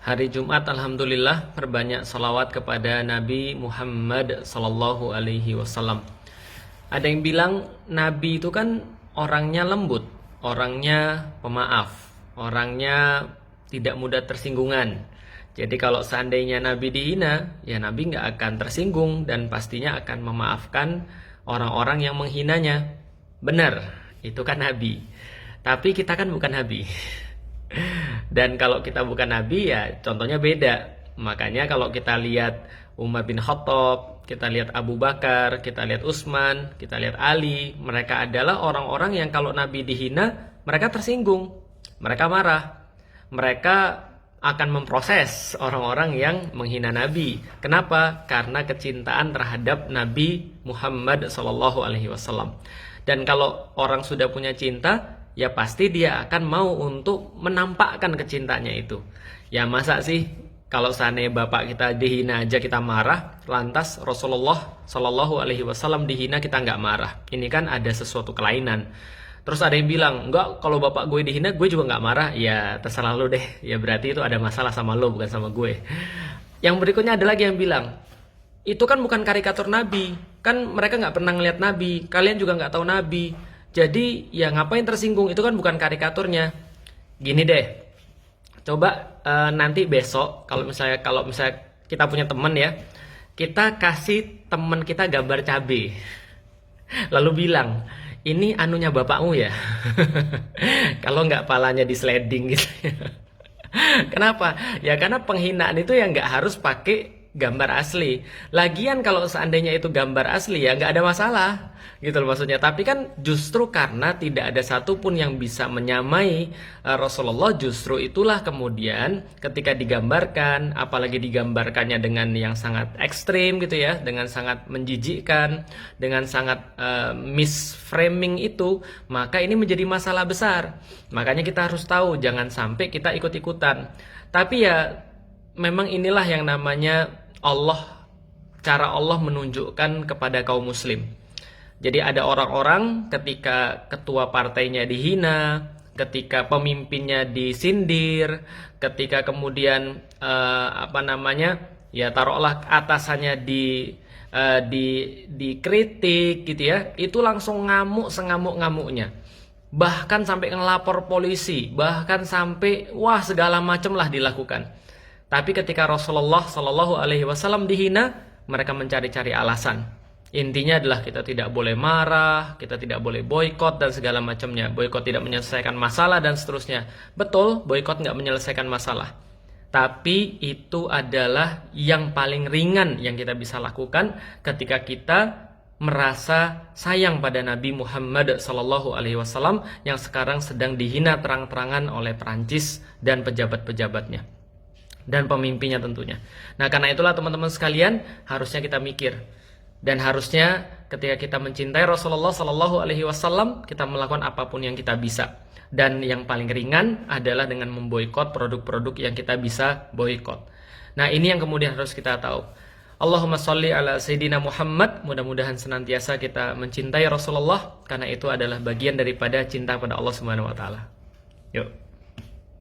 Hari Jumat, alhamdulillah, perbanyak salawat kepada Nabi Muhammad sallallahu alaihi wasallam. Ada yang bilang Nabi itu kan orangnya lembut, orangnya pemaaf, orangnya tidak mudah tersinggungan. Jadi kalau seandainya Nabi dihina, ya Nabi nggak akan tersinggung dan pastinya akan memaafkan orang-orang yang menghinanya. Benar, itu kan Nabi. Tapi kita kan bukan Nabi. Dan kalau kita bukan nabi ya contohnya beda. Makanya kalau kita lihat Umar bin Khattab, kita lihat Abu Bakar, kita lihat Utsman, kita lihat Ali, mereka adalah orang-orang yang kalau nabi dihina, mereka tersinggung, mereka marah. Mereka akan memproses orang-orang yang menghina nabi. Kenapa? Karena kecintaan terhadap Nabi Muhammad SAW. Dan kalau orang sudah punya cinta, ya pasti dia akan mau untuk menampakkan kecintanya itu. Ya masa sih kalau seandainya bapak kita dihina aja kita marah, lantas Rasulullah Shallallahu Alaihi Wasallam dihina kita nggak marah? Ini kan ada sesuatu kelainan. Terus ada yang bilang, enggak, kalau bapak gue dihina gue juga nggak marah. Ya terserah lo deh. Ya berarti itu ada masalah sama lo, bukan sama gue. Yang berikutnya ada lagi yang bilang, itu kan bukan karikatur Nabi. Kan mereka nggak pernah ngeliat Nabi. Kalian juga nggak tahu Nabi. Jadi ya ngapain tersinggung, itu kan bukan karikaturnya. Gini deh, coba nanti besok kalau misalnya kita punya teman ya, kita kasih teman kita gambar cabe, lalu bilang ini anunya bapakmu ya. Kalau nggak palanya di sliding gitu. Kenapa? Ya karena penghinaan itu ya nggak harus pakai gambar asli. Lagian kalau seandainya itu gambar asli ya nggak ada masalah gitu loh maksudnya. Tapi kan justru karena tidak ada satupun yang bisa menyamai Rasulullah, justru itulah kemudian ketika digambarkan, apalagi digambarkannya dengan yang sangat ekstrim gitu ya, dengan sangat menjijikkan, dengan sangat misframing itu, maka ini menjadi masalah besar. Makanya kita harus tahu jangan sampai kita ikut-ikutan. Tapi ya memang inilah yang namanya Allah, cara Allah menunjukkan kepada kaum muslim. Jadi ada orang-orang ketika ketua partainya dihina, ketika pemimpinnya disindir, ketika kemudian ya taruhlah atasannya dikritik gitu ya, itu langsung ngamuk sengamuk-ngamuknya. Bahkan sampai ngelapor polisi, bahkan sampai wah segala macam lah dilakukan. Tapi ketika Rasulullah Shallallahu Alaihi Wasallam dihina, mereka mencari-cari alasan. Intinya adalah kita tidak boleh marah, kita tidak boleh boykot dan segala macamnya. Boykot tidak menyelesaikan masalah dan seterusnya. Betul, boykot nggak menyelesaikan masalah. Tapi itu adalah yang paling ringan yang kita bisa lakukan ketika kita merasa sayang pada Nabi Muhammad Sallallahu Alaihi Wasallam yang sekarang sedang dihina terang-terangan oleh Perancis dan pejabat-pejabatnya dan pemimpinnya tentunya. Nah karena itulah teman-teman sekalian harusnya kita mikir dan harusnya ketika kita mencintai Rasulullah Sallallahu Alaihi Wasallam kita melakukan apapun yang kita bisa. Dan yang paling ringan adalah dengan memboikot produk-produk yang kita bisa boikot. Nah ini yang kemudian harus kita tahu. Allahumma sholli ala Sayyidina Muhammad. Mudah-mudahan senantiasa kita mencintai Rasulullah karena itu adalah bagian daripada cinta pada Allah Subhanahu wa taala. Yuk.